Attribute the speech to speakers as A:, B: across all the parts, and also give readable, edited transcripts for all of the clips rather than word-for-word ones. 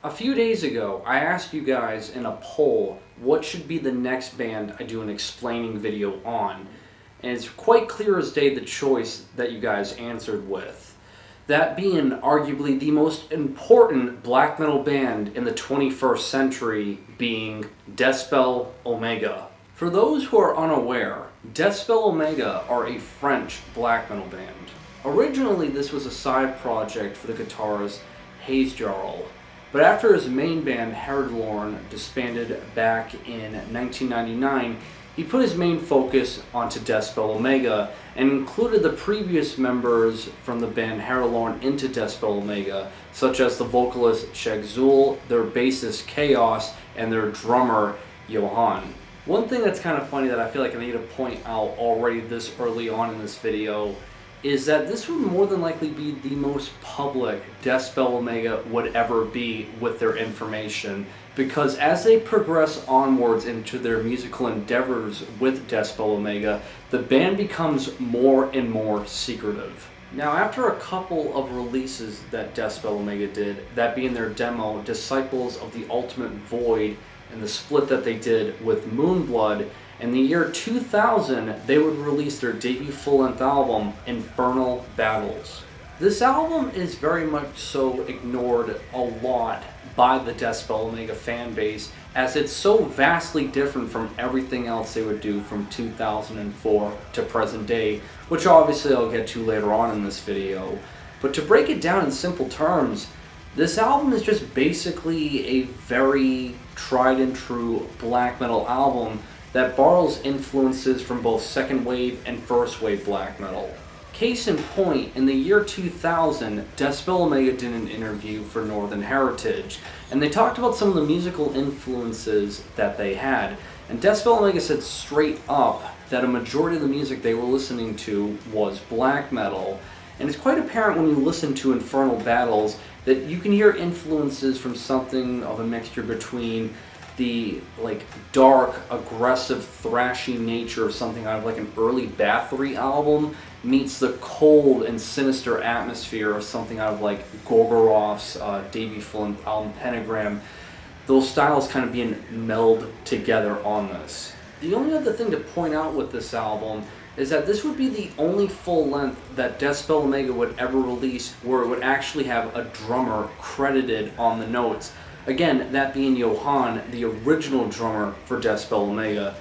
A: A few days ago, I asked you guys in a poll what should be the next band I do an explaining video on, and it's quite clear as day the choice that you guys answered with. That being arguably the most important black metal band in the 21st century being Deathspell Omega. For those who are unaware, Deathspell Omega are a French black metal band. Originally this was a side project for the guitarist Hayes Jarl, but after his main band Lorn disbanded back in 1999, he put his main focus onto Deathspell Omega and included the previous members from the band Lorn into Deathspell Omega, such as the vocalist Shagzul, their bassist Chaos, and their drummer Johan. One thing that's kind of funny that I feel like I need to point out already this early on in this video is that this would more than likely be the most public Deathspell Omega would ever be with their information, because as they progress onwards into their musical endeavors with Deathspell Omega, the band becomes more and more secretive. Now, after a couple of releases that Deathspell Omega did, that being their demo Disciples of the Ultimate Void and the split that they did with Moonblood, in the year 2000, they would release their debut full-length album, Infernal Battles. This album is very much so ignored a lot by the Deathspell Omega fan base, as it's so vastly different from everything else they would do from 2004 to present day, which obviously I'll get to later on in this video. But to break it down in simple terms, this album is just basically a very tried and true black metal album that borrows influences from both second wave and first wave black metal. Case in point, in the year 2000, Deathspell Omega did an interview for Northern Heritage, and they talked about some of the musical influences that they had. And Deathspell Omega said straight up that a majority of the music they were listening to was black metal. And it's quite apparent when you listen to Infernal Battles that you can hear influences from something of a mixture between the dark, aggressive, thrashy nature of something out of like an early Bathory album meets the cold and sinister atmosphere of something out of like Gorgoroth's debut full-length album Pentagram. Those styles kind of being melded together on this. The only other thing to point out with this album is that this would be the only full length that Deathspell Omega would ever release where it would actually have a drummer credited on the notes. Again, that being Johan, the original drummer for Deathspell Omega.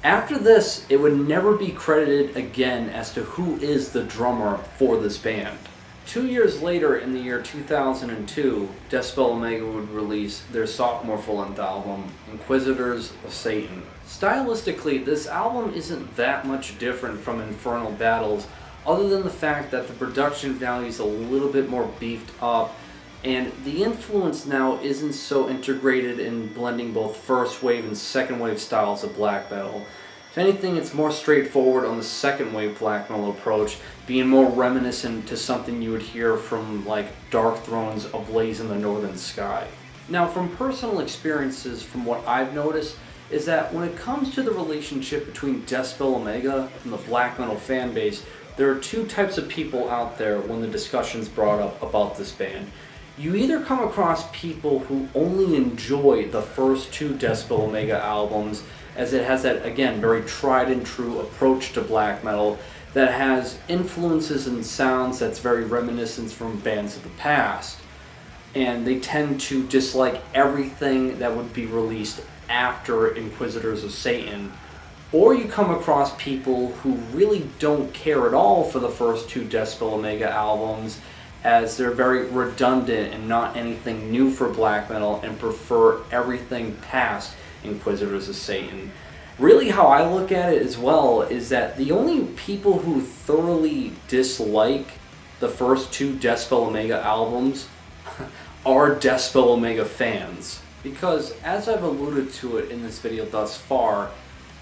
A: After this, it would never be credited again as to who is the drummer for this band. 2 years later, in the year 2002, Deathspell Omega would release their sophomore full-length album, Inquisitors of Satan. Stylistically, this album isn't that much different from Infernal Battles, other than the fact that the production value is a little bit more beefed up, and the influence now isn't so integrated in blending both first wave and second wave styles of black metal. If anything, it's more straightforward on the second wave black metal approach, being more reminiscent to something you would hear from like Darkthrone's Ablaze in the Northern Sky. Now, from personal experiences, from what I've noticed, is that when it comes to the relationship between Deathspell Omega and the black metal fan base, there are two types of people out there when the discussion's brought up about this band. You either come across people who only enjoy the first two Deathspell Omega albums, as it has that, again, very tried and true approach to black metal that has influences and sounds that's very reminiscent from bands of the past. And they tend to dislike everything that would be released after Inquisitors of Satan. Or you come across people who really don't care at all for the first two Deathspell Omega albums, as they're very redundant and not anything new for black metal, and prefer everything past Inquisitors of Satan. Really, how I look at it as well is that the only people who thoroughly dislike the first two Deathspell Omega albums are Deathspell Omega fans. Because, as I've alluded to it in this video thus far,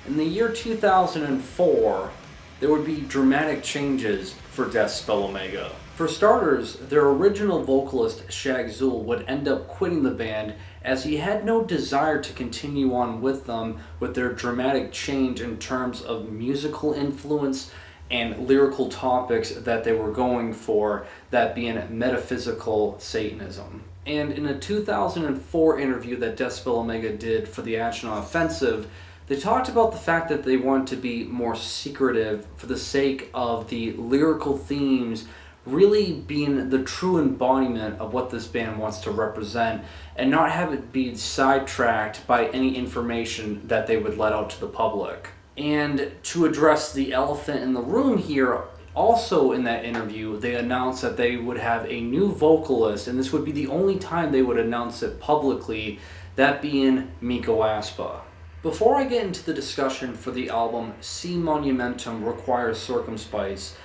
A: in the year 2004, there would be dramatic changes for Deathspell Omega. For starters, their original vocalist Shagzul would end up quitting the band, as he had no desire to continue on with them with their dramatic change in terms of musical influence and lyrical topics that they were going for, that being metaphysical Satanism. And in a 2004 interview that Deathspell Omega did for the Astronaut Offensive, they talked about the fact that they wanted to be more secretive for the sake of the lyrical themes really being the true embodiment of what this band wants to represent and not have it be sidetracked by any information that they would let out to the public. And to address the elephant in the room here, also in that interview, they announced that they would have a new vocalist, and this would be the only time they would announce it publicly, that being Miko Aspa. Before I get into the discussion for the album Si Monumentum Requires Circumspice,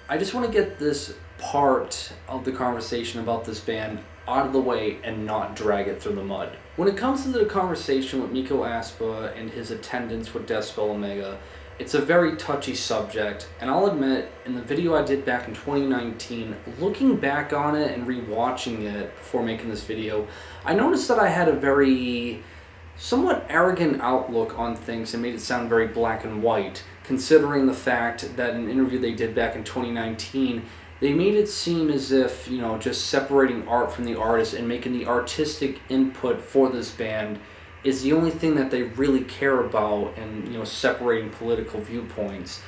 A: I just want to get this part of the conversation about this band out of the way and not drag it through the mud. When it comes to the conversation with Miko Aspa and his attendance with Deathspell Omega, it's a very touchy subject, and I'll admit, in the video I did back in 2019, looking back on it and rewatching it before making this video, I noticed that I had a very somewhat arrogant outlook on things and made it sound very black and white, considering the fact that in an interview they did back in 2019, they made it seem as if, just separating art from the artist and making the artistic input for this band is the only thing that they really care about, and separating political viewpoints.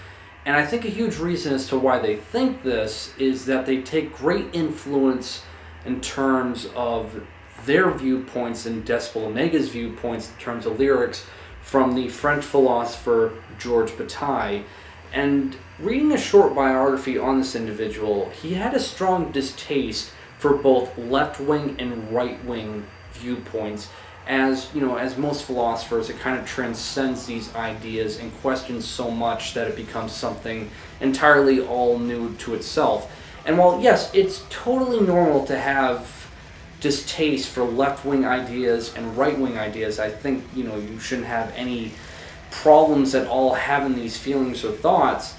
A: And I think a huge reason as to why they think this is that they take great influence in terms of their viewpoints and Deathspell Omega's viewpoints in terms of lyrics from the French philosopher Georges Bataille. And reading a short biography on this individual, he had a strong distaste for both left-wing and right-wing viewpoints. As most philosophers, it kind of transcends these ideas and questions so much that it becomes something entirely all new to itself. And while, yes, it's totally normal to have distaste for left-wing ideas and right-wing ideas, I think, you shouldn't have any problems at all having these feelings or thoughts.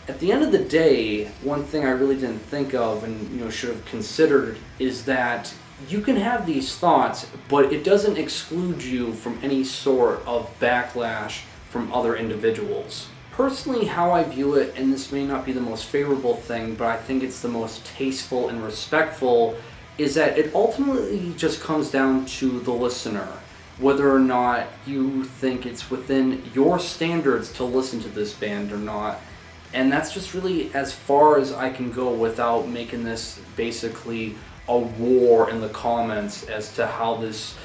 A: At the end of the day, one thing I really didn't think of and should have considered is that you can have these thoughts, but it doesn't exclude you from any sort of backlash from other individuals. Personally, how I view it, and this may not be the most favorable thing, but I think it's the most tasteful and respectful, is that it ultimately just comes down to the listener. Whether or not you think it's within your standards to listen to this band or not. And that's just really as far as I can go without making this basically a war in the comments as to how this,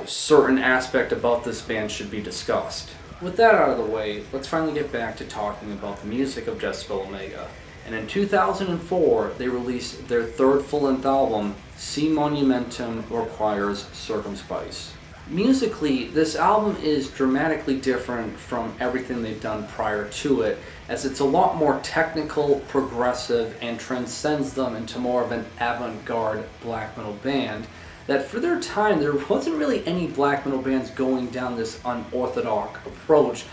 A: certain aspect about this band should be discussed. With that out of the way, let's finally get back to talking about the music of Deathspell Omega. And in 2004, they released their third full-length album, Si Monumentum Requires Circumspice. Musically, this album is dramatically different from everything they've done prior to it, as it's a lot more technical, progressive, and transcends them into more of an avant-garde black metal band that for their time there wasn't really any black metal bands going down this unorthodox approach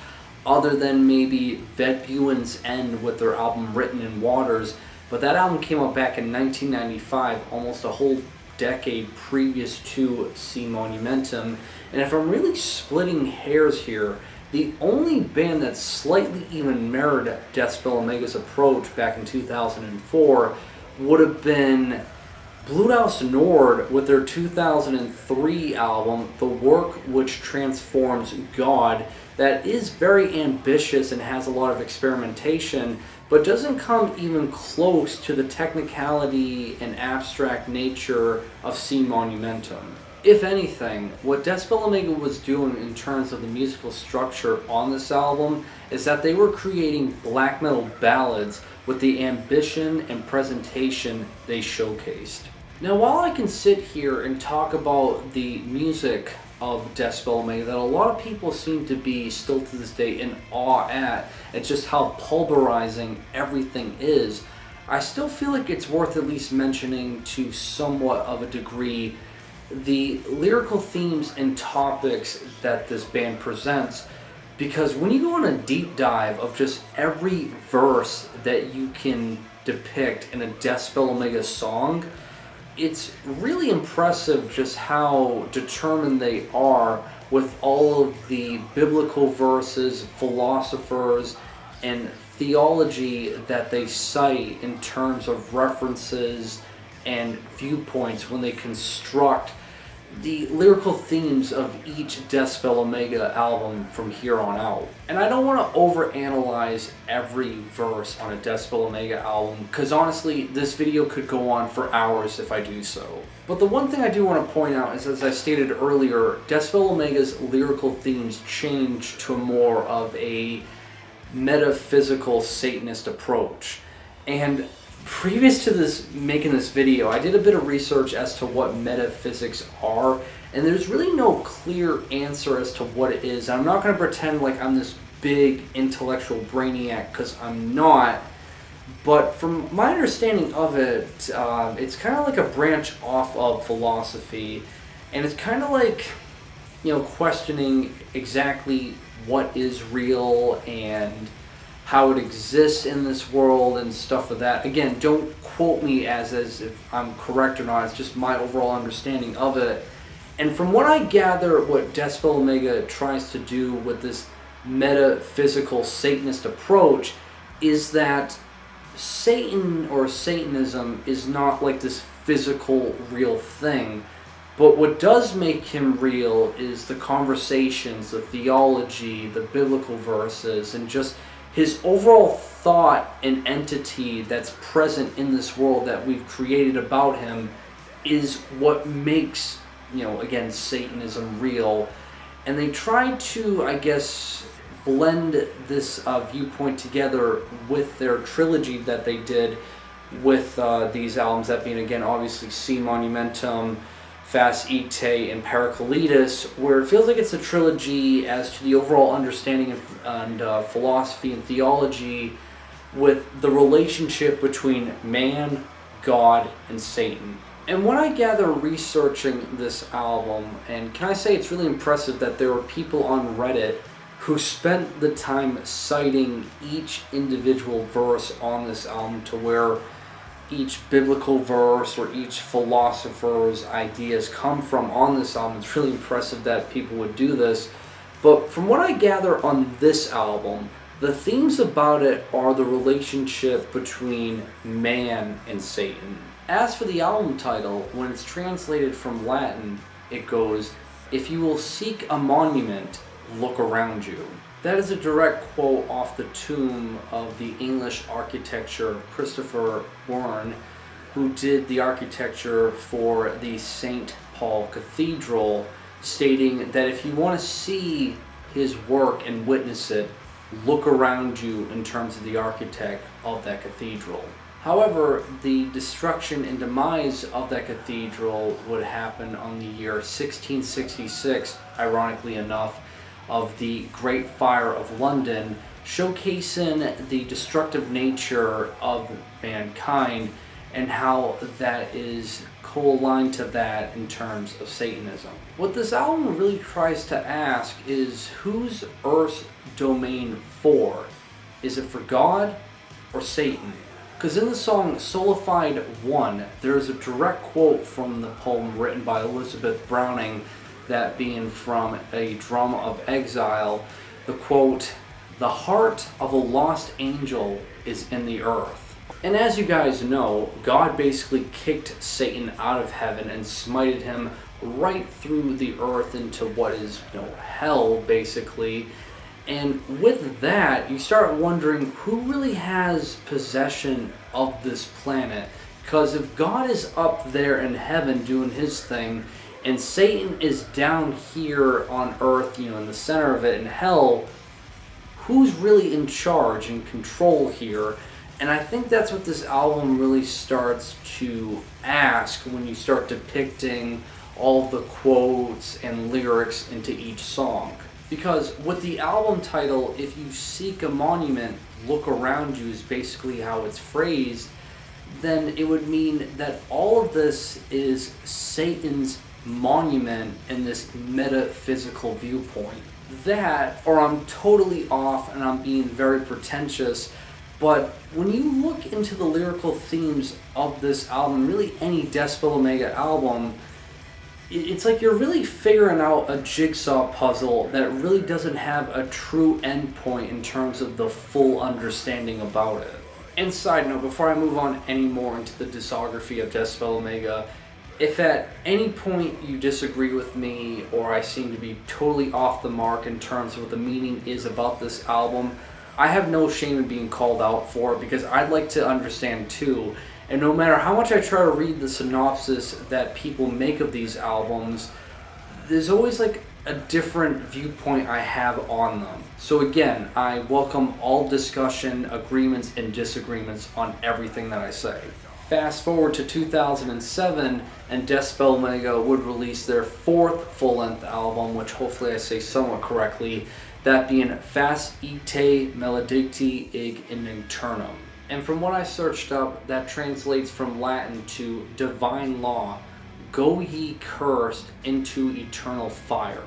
A: other than maybe Ved Buen's End with their album Written in Waters, but that album came out back in 1995, almost a whole decade previous to Si Monumentum. And if I'm really splitting hairs here, the only band that slightly even mirrored Deathspell Omega's approach back in 2004 would have been Bluthaus Nord with their 2003 album, The Work Which Transforms God, that is very ambitious and has a lot of experimentation, but doesn't come even close to the technicality and abstract nature of Si Monumentum. If anything, what Deathspell Omega was doing in terms of the musical structure on this album is that they were creating black metal ballads with the ambition and presentation they showcased. Now, while I can sit here and talk about the music of Deathspell Omega that a lot of people seem to be still to this day in awe at just how pulverizing everything is, I still feel like it's worth at least mentioning to somewhat of a degree the lyrical themes and topics that this band presents, because when you go on a deep dive of just every verse that you can depict in a Deathspell Omega song, it's really impressive just how determined they are with all of the biblical verses, philosophers, and theology that they cite in terms of references and viewpoints when they construct the lyrical themes of each Deathspell Omega album from here on out. And I don't want to overanalyze every verse on a Deathspell Omega album, because honestly, this video could go on for hours if I do so. But the one thing I do want to point out is, as I stated earlier, Deathspell Omega's lyrical themes change to more of a metaphysical Satanist approach. And previous to making this video, I did a bit of research as to what metaphysics are, and there's really no clear answer as to what it is. I'm not going to pretend like I'm this big intellectual brainiac, because I'm not. But from my understanding of it, it's kind of like a branch off of philosophy, and it's kind of like, questioning exactly what is real and how it exists in this world and stuff like that. Again, don't quote me as if I'm correct or not, it's just my overall understanding of it. And from what I gather, what Deathspell Omega tries to do with this metaphysical Satanist approach is that Satan or Satanism is not like this physical, real thing. But what does make him real is the conversations, the theology, the biblical verses, and just his overall thought and entity that's present in this world that we've created about him is what makes, again, Satanism real. And they try to, I guess, blend this viewpoint together with their trilogy that they did with these albums, that being, again, obviously C Monumentum, Fas Ite, and Paracletus, where it feels like it's a trilogy as to the overall understanding and philosophy and theology with the relationship between man, God, and Satan. And what I gather researching this album, and can I say it's really impressive that there were people on Reddit who spent the time citing each individual verse on this album, to where each biblical verse or each philosopher's ideas come from on this album. It's really impressive that people would do this. But from what I gather on this album, the themes about it are the relationship between man and Satan. As for the album title, when it's translated from Latin, it goes, "If you will seek a monument, look around you." That is a direct quote off the tomb of the English architecture Christopher Wren, who did the architecture for the St. Paul Cathedral, stating that if you want to see his work and witness it, look around you in terms of the architect of that cathedral. However, the destruction and demise of that cathedral would happen on the year 1666, ironically enough, of the Great Fire of London, showcasing the destructive nature of mankind and how that is co-aligned to that in terms of Satanism. What this album really tries to ask is, who's Earth's domain for? Is it for God or Satan? Because in the song Solified One, there's a direct quote from the poem written by Elizabeth Browning, that being from A Drama of Exile, the quote, "The heart of a lost angel is in the earth." And as you guys know, God basically kicked Satan out of heaven and smited him right through the earth into what is, hell, basically. And with that, you start wondering who really has possession of this planet. Because if God is up there in heaven doing his thing, and Satan is down here on earth, in the center of it in hell, who's really in charge and control here? And I think that's what this album really starts to ask when you start depicting all the quotes and lyrics into each song. Because with the album title, "If you seek a monument, look around you," is basically how it's phrased, then it would mean that all of this is Satan's monument in this metaphysical viewpoint. That, or I'm totally off and I'm being very pretentious, but when you look into the lyrical themes of this album, really any Deathspell Omega album, it's like you're really figuring out a jigsaw puzzle that really doesn't have a true endpoint in terms of the full understanding about it. And side note, before I move on any more into the discography of Deathspell Omega, if at any point you disagree with me or I seem to be totally off the mark in terms of what the meaning is about this album, I have no shame in being called out for it, because I'd like to understand too. And no matter how much I try to read the synopsis that people make of these albums, there's always like a different viewpoint I have on them. So again, I welcome all discussion, agreements, and disagreements on everything that I say. Fast forward to 2007, and Deathspell Omega would release their fourth full-length album, which hopefully I say somewhat correctly, that being Fas ite maledicti ig in Infernal. And from what I searched up, that translates from Latin to divine law, go ye cursed into eternal fire.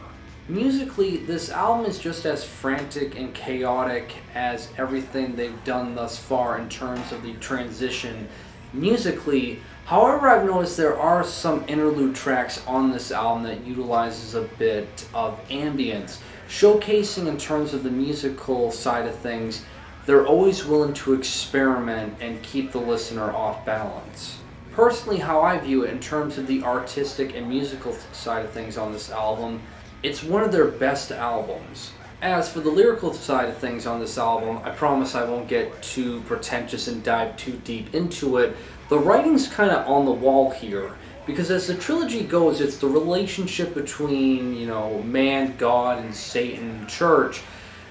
A: Musically, this album is just as frantic and chaotic as everything they've done thus far in terms of the transition musically. However, I've noticed there are some interlude tracks on this album that utilizes a bit of ambience, showcasing in terms of the musical side of things, they're always willing to experiment and keep the listener off balance. Personally, how I view it in terms of the artistic and musical side of things on this album, it's one of their best albums. As for the lyrical side of things on this album, I promise I won't get too pretentious and dive too deep into it. The writing's kind of on the wall here, because as the trilogy goes, it's the relationship between, man, God, and Satan and church,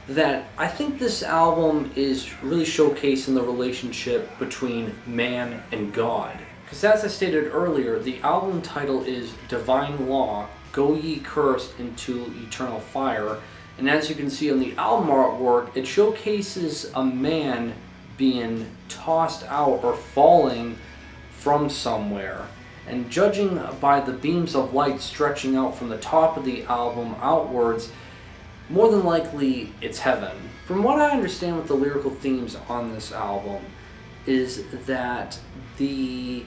A: that I think this album is really showcasing the relationship between man and God. Because as I stated earlier, the album title is Divine Law, Go Ye Cursed into Eternal Fire. And as you can see on the album artwork, it showcases a man being tossed out or falling from somewhere. And judging by the beams of light stretching out from the top of the album outwards, more than likely it's heaven. From what I understand with the lyrical themes on this album is that the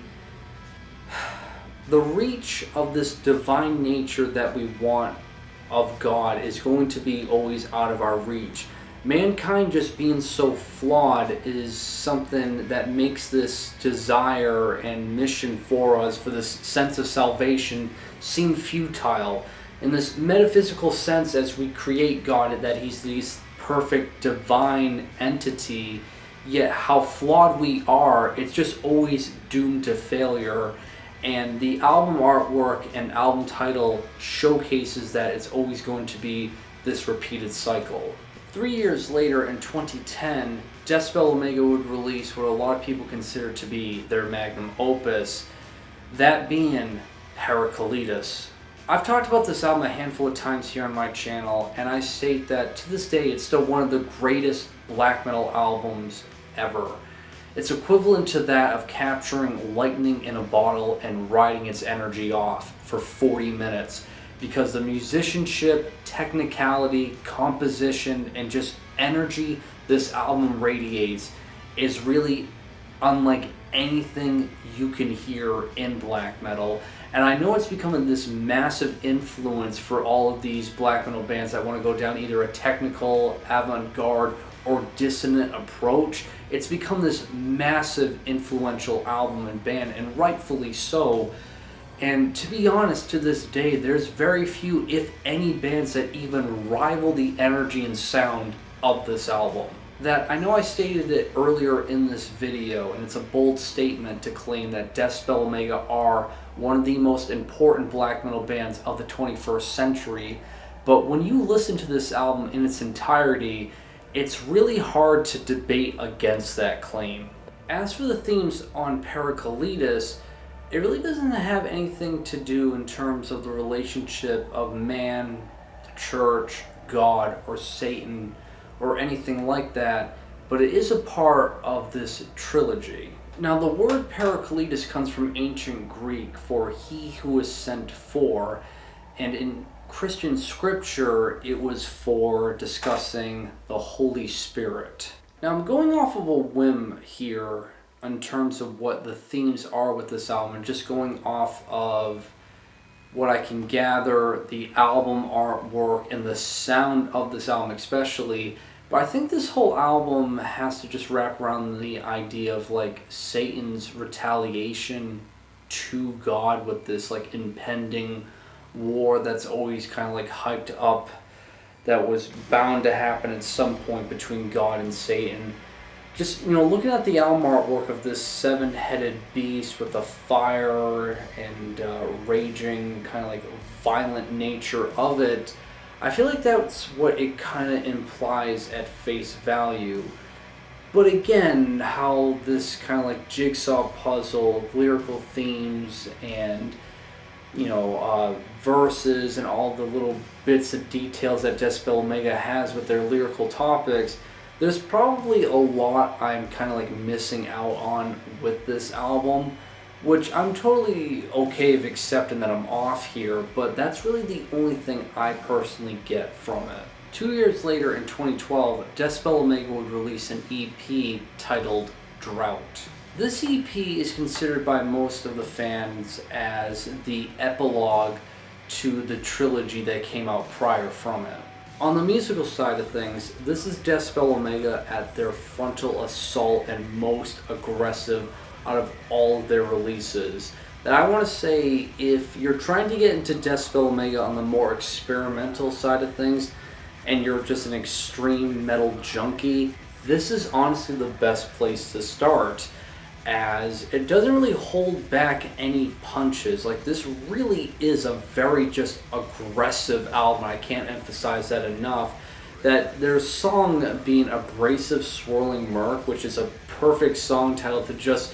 A: reach of this divine nature that we want of God is going to be always out of our reach. Mankind just being so flawed is something that makes this desire and mission for us, for this sense of salvation, seem futile. In this metaphysical sense, as we create God, that He's this perfect divine entity, yet how flawed we are, it's just always doomed to failure. And the album artwork and album title showcases that it's always going to be this repeated cycle. 3 years later, in 2010, Deathspell Omega would release what a lot of people consider to be their magnum opus, that being Paracletus. I've talked about this album a handful of times here on my channel, and I state that to this day it's still one of the greatest black metal albums ever. It's equivalent to that of capturing lightning in a bottle and riding its energy off for 40 minutes, because the musicianship, technicality, composition, and just energy this album radiates is really unlike anything you can hear in black metal. And I know it's becoming this massive influence for all of these black metal bands that want to go down either a technical, avant-garde, or dissonant approach. It's become this massive influential album and band, and rightfully so. And to be honest, to this day, there's very few, if any, bands that even rival the energy and sound of this album. That I know I stated it earlier in this video, and it's a bold statement to claim that Deathspell Omega are one of the most important black metal bands of the 21st century. But when you listen to this album in its entirety, it's really hard to debate against that claim. As for the themes on Paracletus, it really doesn't have anything to do in terms of the relationship of man, the church, God, or Satan, or anything like that, but it is a part of this trilogy. Now, the word Paracletus comes from ancient Greek for he who is sent for, and in Christian scripture, it was for discussing the Holy Spirit. Now, I'm going off of a whim here in terms of what the themes are with this album, and just going off of what I can gather, the album artwork and the sound of this album especially, But I think this whole album has to just wrap around the idea of like Satan's retaliation to God with this like impending war that's always kind of like hyped up, that was bound to happen at some point between God and Satan. Just, looking at the album artwork of this seven-headed beast with the fire and raging kind of like violent nature of it, I feel like that's what it kind of implies at face value. But again, how this kind of like jigsaw puzzle of lyrical themes and verses and all the little bits of details that Deathspell Omega has with their lyrical topics, there's probably a lot I'm kind of like missing out on with this album, which I'm totally okay with accepting that I'm off here, but that's really the only thing I personally get from it. 2 years later, in 2012, Deathspell Omega would release an EP titled Drought. This EP is considered by most of the fans as the epilogue to the trilogy that came out prior from it. On the musical side of things, this is Deathspell Omega at their frontal assault and most aggressive out of all of their releases. That I want to say, if you're trying to get into Deathspell Omega on the more experimental side of things, and you're just an extreme metal junkie, this is honestly the best place to start, as it doesn't really hold back any punches. Like, this really is a very just aggressive album. I can't emphasize that enough. That their song being Abrasive Swirling Murk, which is a perfect song title to just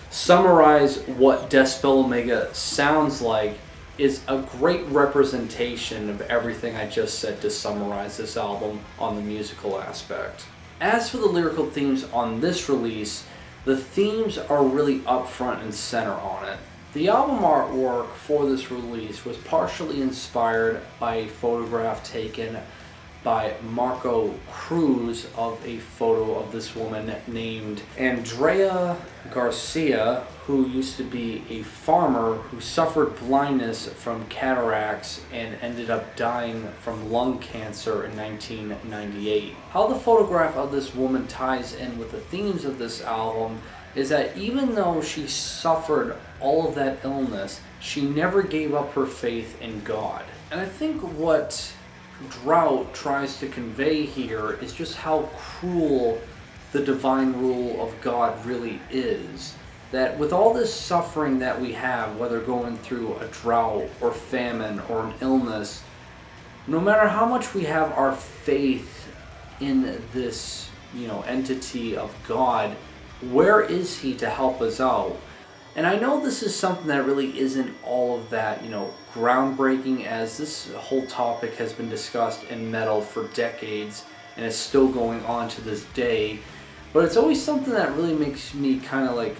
A: summarize what Deathspell Omega sounds like, is a great representation of everything I just said to summarize this album on the musical aspect. As for the lyrical themes on this release, the themes are really up front and center on it. The album artwork for this release was partially inspired by a photograph taken by Marco Cruz of a photo of this woman named Andrea Garcia, who used to be a farmer who suffered blindness from cataracts and ended up dying from lung cancer in 1998. How the photograph of this woman ties in with the themes of this album is that even though she suffered all of that illness, she never gave up her faith in God. And I think what Drought tries to convey here is just how cruel the divine rule of God really is. That with all this suffering that we have, whether going through a drought or famine or an illness, no matter how much we have our faith in this, entity of God, where is He to help us out? And I know this is something that really isn't all of that, groundbreaking, as this whole topic has been discussed in metal for decades and is still going on to this day. But it's always something that really makes me kind of like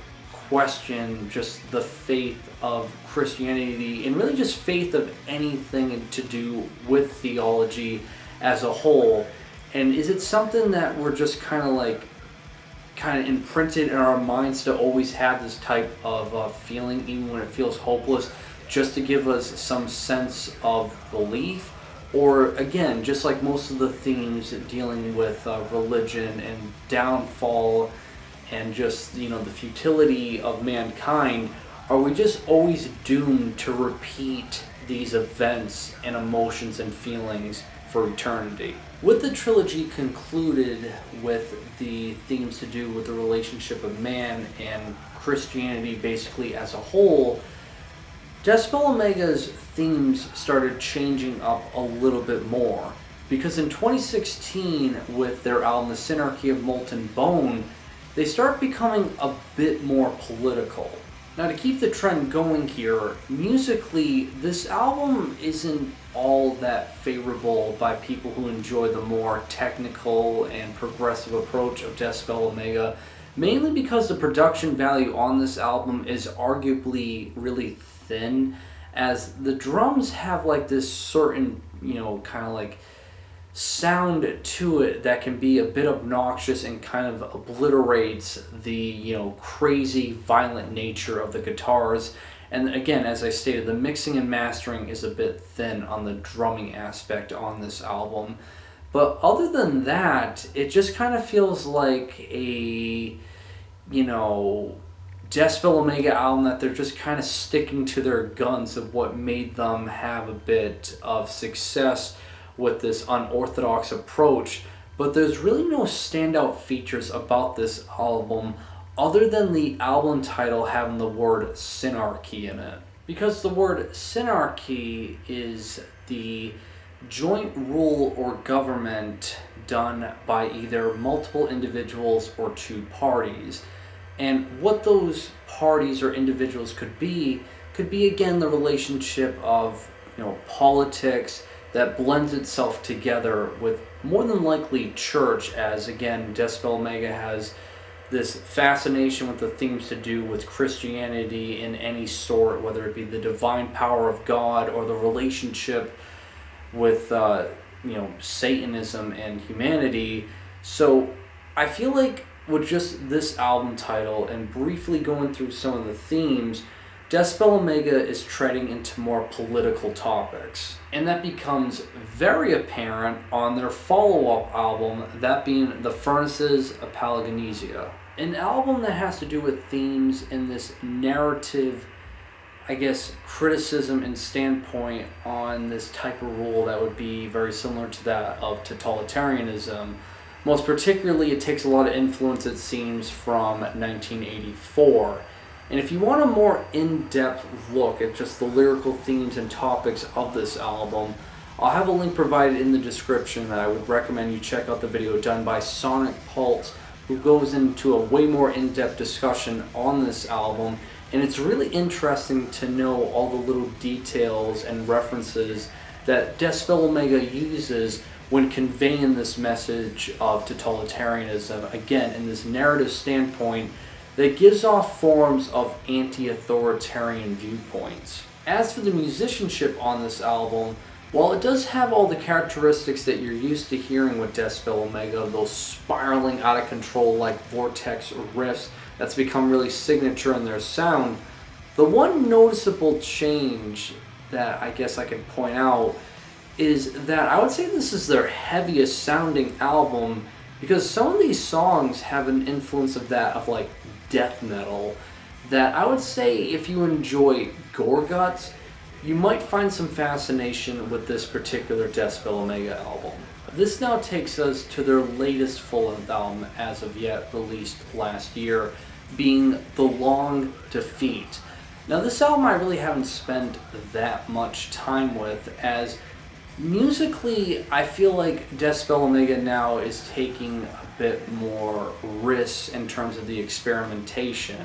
A: question just the faith of Christianity and really just faith of anything to do with theology as a whole. And is it something that we're just kind of imprinted in our minds to always have this type of feeling, even when it feels hopeless, just to give us some sense of belief? Or again, just like most of the themes dealing with religion and downfall and just, the futility of mankind, are we just always doomed to repeat these events and emotions and feelings for eternity? With the trilogy concluded with the themes to do with the relationship of man and Christianity basically as a whole, Deathspell Omega's themes started changing up a little bit more. Because in 2016, with their album The Synarchy of Molten Bone, they start becoming a bit more political. Now, to keep the trend going here, musically, this album isn't all that favorable by people who enjoy the more technical and progressive approach of Deathspell Omega, mainly because the production value on this album is arguably really thin, as the drums have like this certain, kind of like sound to it that can be a bit obnoxious and kind of obliterates the, crazy violent nature of the guitars. And again, as I stated, the mixing and mastering is a bit thin on the drumming aspect on this album. But other than that, it just kind of feels like a, you know, Deathspell Omega album that they're just kind of sticking to their guns of what made them have a bit of success with this unorthodox approach. But there's really no standout features about this album other than the album title having the word synarchy in it. Because the word synarchy is the joint rule or government done by either multiple individuals or two parties. And what those parties or individuals could be again the relationship of, you know, politics that blends itself together with more than likely church, as again Deathspell Omega has this fascination with the themes to do with Christianity in any sort, whether it be the divine power of God or the relationship with you know, Satanism and humanity. So I feel like with just this album title and briefly going through some of the themes, Deathspell Omega is treading into more political topics. And that becomes very apparent on their follow-up album, that being The Furnaces of Palingenesia. An album that has to do with themes in this narrative, I guess, criticism and standpoint on this type of rule that would be very similar to that of totalitarianism. Most particularly, it takes a lot of influence, it seems, from 1984. And if you want a more in-depth look at just the lyrical themes and topics of this album, I'll have a link provided in the description that I would recommend you check out the video done by Sonic Pulse, who goes into a way more in-depth discussion on this album. And it's really interesting to know all the little details and references that Deathspell Omega uses when conveying this message of totalitarianism, again, in this narrative standpoint that gives off forms of anti-authoritarian viewpoints. As for the musicianship on this album, while it does have all the characteristics that you're used to hearing with Deathspell Omega, those spiraling out of control like Vortex riffs that's become really signature in their sound, the one noticeable change that I guess I can point out is that I would say this is their heaviest sounding album, because some of these songs have an influence of that of like death metal that I would say if you enjoy gore guts, you might find some fascination with this particular Deathspell Omega album. This now takes us to their latest full-length album as of yet, released last year, being The Long Defeat. Now this album I really haven't spent that much time with, as musically I feel like Deathspell Omega now is taking a bit more risks in terms of the experimentation.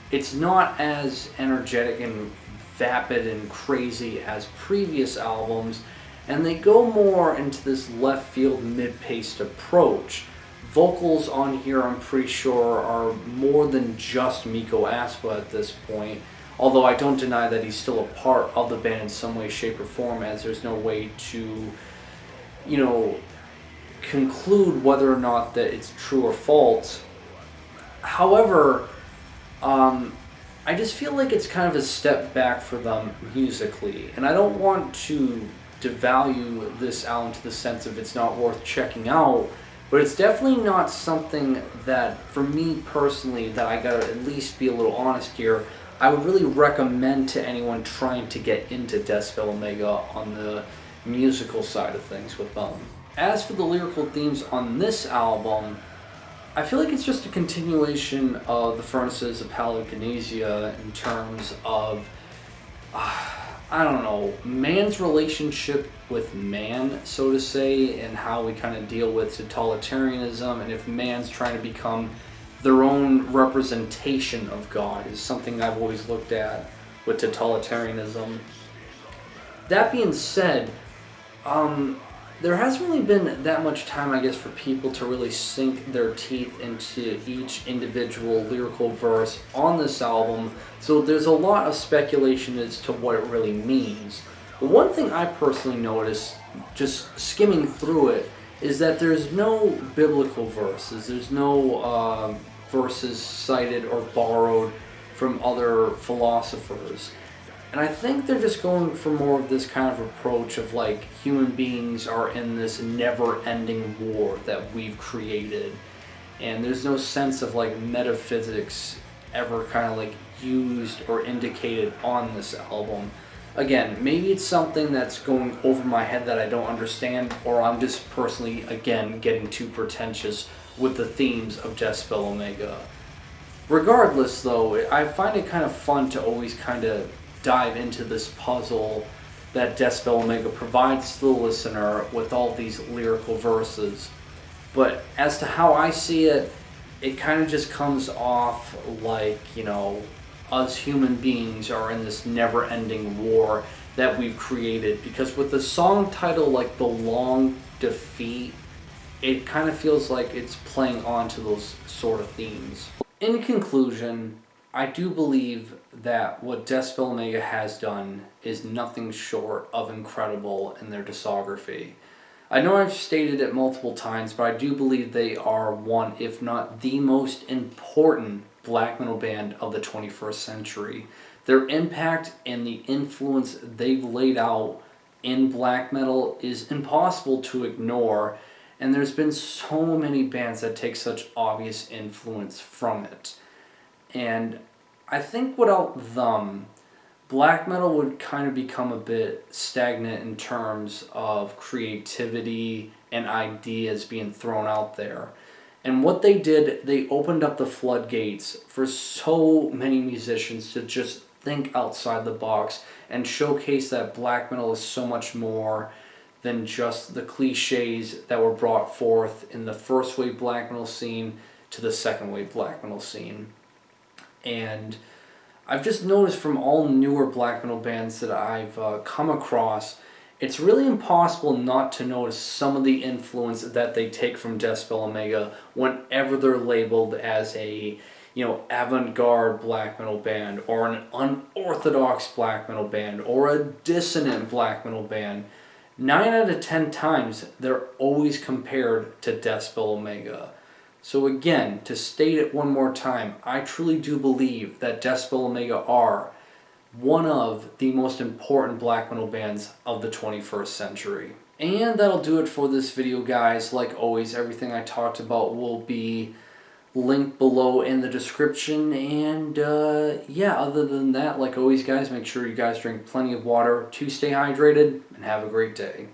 A: It's not as energetic and vapid and crazy as previous albums, and they go more into this left field mid-paced approach. Vocals on here I'm pretty sure are more than just Miko Aspa at this point, although I don't deny that he's still a part of the band in some way, shape, or form, as there's no way to, you know, conclude whether or not that it's true or false. However, I just feel like it's kind of a step back for them musically, and I don't want to devalue this album to the sense of it's not worth checking out, but it's definitely not something that, for me personally, that I gotta at least be a little honest here, I would really recommend to anyone trying to get into Deathspell Omega on the musical side of things with them. As for the lyrical themes on this album, I feel like it's just a continuation of The Furnaces of Palingenesia in terms of, I don't know, man's relationship with man, so to say, and how we kind of deal with totalitarianism, and if man's trying to become their own representation of God is something I've always looked at with totalitarianism. That being said, there hasn't really been that much time, I guess, for people to really sink their teeth into each individual lyrical verse on this album, so there's a lot of speculation as to what it really means. But one thing I personally noticed, just skimming through it, is that there's no biblical verses. There's no verses cited or borrowed from other philosophers. And I think they're just going for more of this kind of approach of like human beings are in this never-ending war that we've created, and there's no sense of like metaphysics ever kind of like used or indicated on this album. Again, maybe it's something that's going over my head that I don't understand, or I'm just personally, again, getting too pretentious with the themes of Deathspell Omega. Regardless, though, I find it kind of fun to always kind of dive into this puzzle that Deathspell Omega provides to the listener with all these lyrical verses. But as to how I see it, it kind of just comes off like, us human beings are in this never-ending war that we've created. Because with the song title like The Long Defeat, it kind of feels like it's playing on to those sort of themes. In conclusion, I do believe that what Deathspell Omega has done is nothing short of incredible in their discography. I know I've stated it multiple times, but I do believe they are one, if not the most important black metal band of the 21st century. Their impact and the influence they've laid out in black metal is impossible to ignore, and there's been so many bands that take such obvious influence from it. And I think without them, black metal would kind of become a bit stagnant in terms of creativity and ideas being thrown out there. And what they did, they opened up the floodgates for so many musicians to just think outside the box and showcase that black metal is so much more than just the cliches that were brought forth in the first wave black metal scene to the second wave black metal scene. And I've just noticed from all newer black metal bands that I've come across, it's really impossible not to notice some of the influence that they take from Deathspell Omega whenever they're labeled as a avant-garde black metal band, or an unorthodox black metal band, or a dissonant black metal band. 9 out of 10 times, they're always compared to Deathspell Omega. So again, to state it one more time, I truly do believe that Deathspell Omega are one of the most important black metal bands of the 21st century. And that'll do it for this video, guys. Like always, everything I talked about will be linked below in the description. And yeah, other than that, like always, guys, make sure you guys drink plenty of water to stay hydrated, and have a great day.